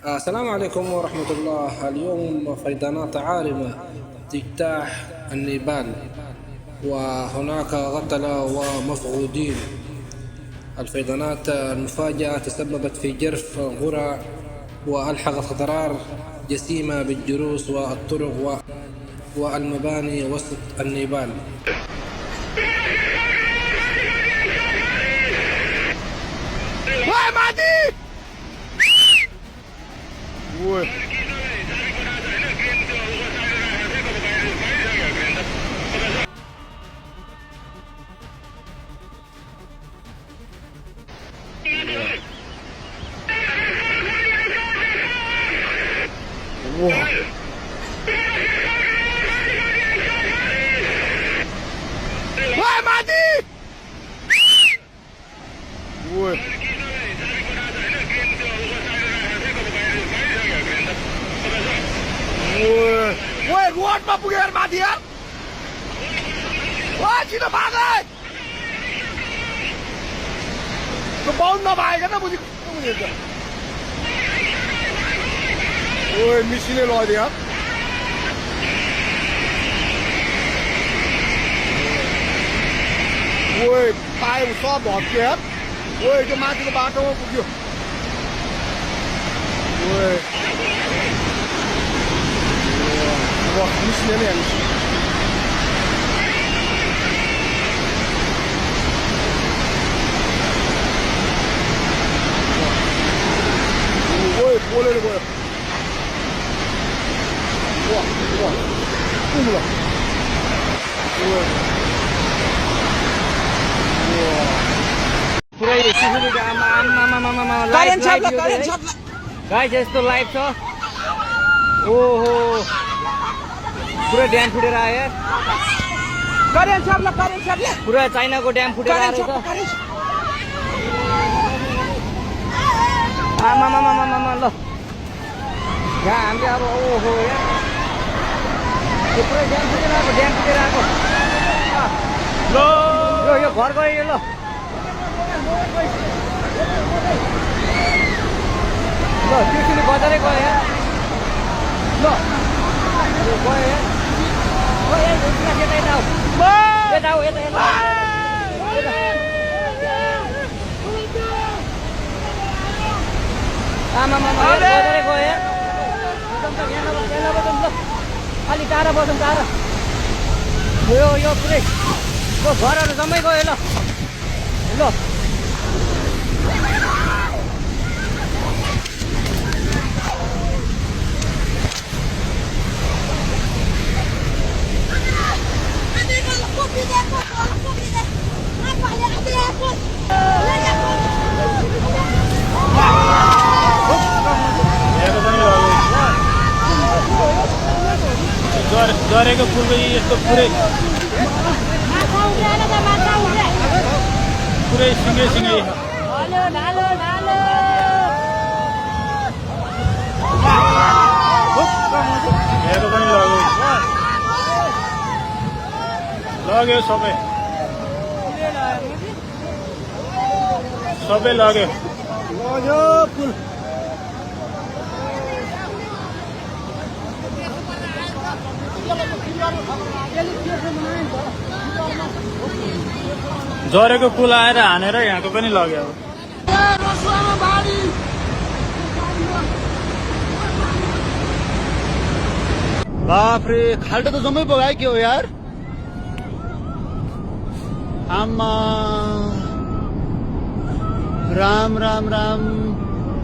السلام عليكم ورحمة الله. اليوم فيضانات عارمة تجتاح النيبال، وهناك قتلى ومفقودين. الفيضانات المفاجئة تسببت في جرف قرى وألحقت أضرار جسيمة بالجلوس والطرق والمباني وسط النيبال. रोडमा पुगेर माथि यार छिटो भाग त्यो बाउन्ड नभएन बुझेको मिसिने लगिदियो यार पाए सब भत्क्यो यार त्यो माथिको बाटोमा पुग्यो मिसिने नै हाल्छ बोलेर गयो पुरै सिलगढीको गाइस यस्तो लाइभ छ। ओहो पुरा ड्याम फुटेर आयो यार। पुरा चाइनाको ड्याम फुटेर आएको छ। आमामामामामा ल यहाँ हामीले अब ओहो यार यो पुरै ड्याम फुटेर आएको ल यो घर गयो यो ल त्यो बजारै गयो यार ल यो गयो यार बजारै गयो यार अलि टाढा बसौँ टाढा यो पुरै घरहरू जम्मै गयो ल गरेको पुलको यस्तो पुरै सिँगै हेरेको पनि लग्यो सबै लग्यो पुल झरेको पुल आएर हानेर यहाँको पनि लग्यो। बाफ्रे खाल्टो त जम्मै बगायो के हो यार आमा राम राम राम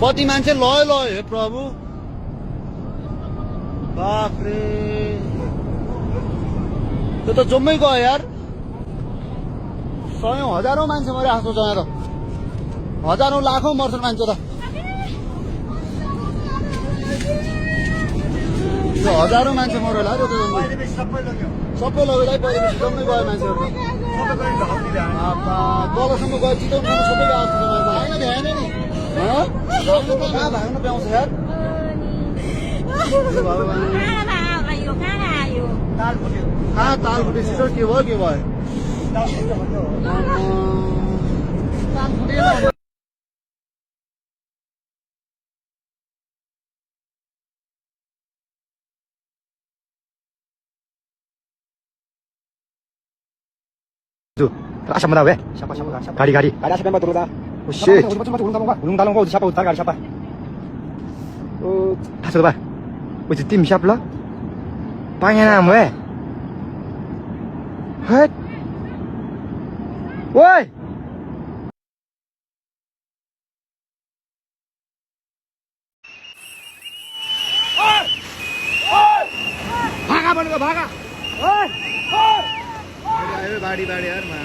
कति मान्छे लयो हे प्रभु बाफ्रे त्यो त जम्मै गयो यार सयौं हजारौं मान्छे मरे आफ्नो जहाँ त हजारौं लाखौं मर्छन् मान्छे त यो हजारौं मान्छे मर्यो होला त्यो त सबै लग्यो परिवेश जम्मै गयो मान्छेहरू तलसम्म गयो चितवनसम्म सबै गएको भएन नि कहाँ भाग्न पाउँछ यार ताल फुटे सिस्टर के भयो Asap mo daw eh. Gari. Gari asap ba turun Oh shit. Ulung talong ko siapa utar gari siapa. Oh, taso ba? Wait, tim siap lah. Pangan am we. Hei. Woi. भागा भनेको भागा बाडी यारमा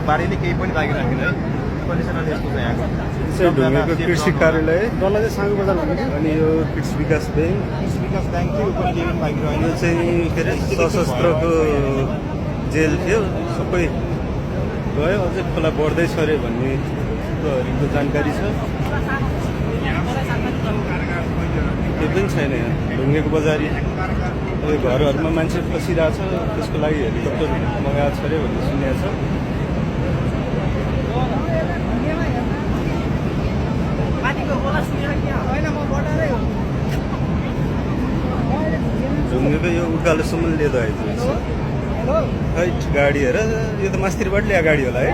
बारीले केही पनि बाँकी राखेन है कन्डिसनल यस्तो छ यहाँको ढुङ्गेको कृषि कार्यालय डल्ला चाहिँ साङ्गो बजार भन्ने अनि यो कृषि विकास ब्याङ्क कृषि विकास ब्याङ्क थियो पनि केही पनि बाँकी रहेन यो चाहिँ के अरे सशस्त्रको जेल थियो सबै गयो अझै खोला बढ्दैछ अरे भन्ने सूत्रहरूको जानकारी छ केही पनि छैन यहाँ ढुङ्गेको बजारी घरहरूमा मान्छे फसिरहेछ त्यसको लागि हेलिकप्टर मगाएको छ अरे भन्ने सुनेको छ ढुङ्गेको यो उकालोसम्म लिएर आइपुग्छ है गाडी हेर यो त मास्तिरबाट ल्याएको गाडी होला है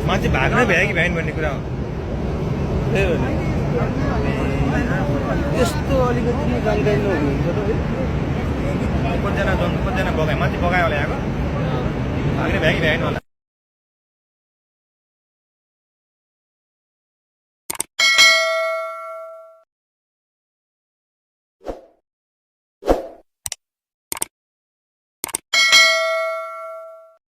मान्छे भाग्नै भ्यायो कि भ्याएन भन्ने कुरा हो त्यही हो नि यस्तो अलिकति जानकारी नहुनुहुन्छ त है कतिजना बगायो मान्छे बगायो होला यहाँको भाग्नै भ्यायो कि भ्याएन होला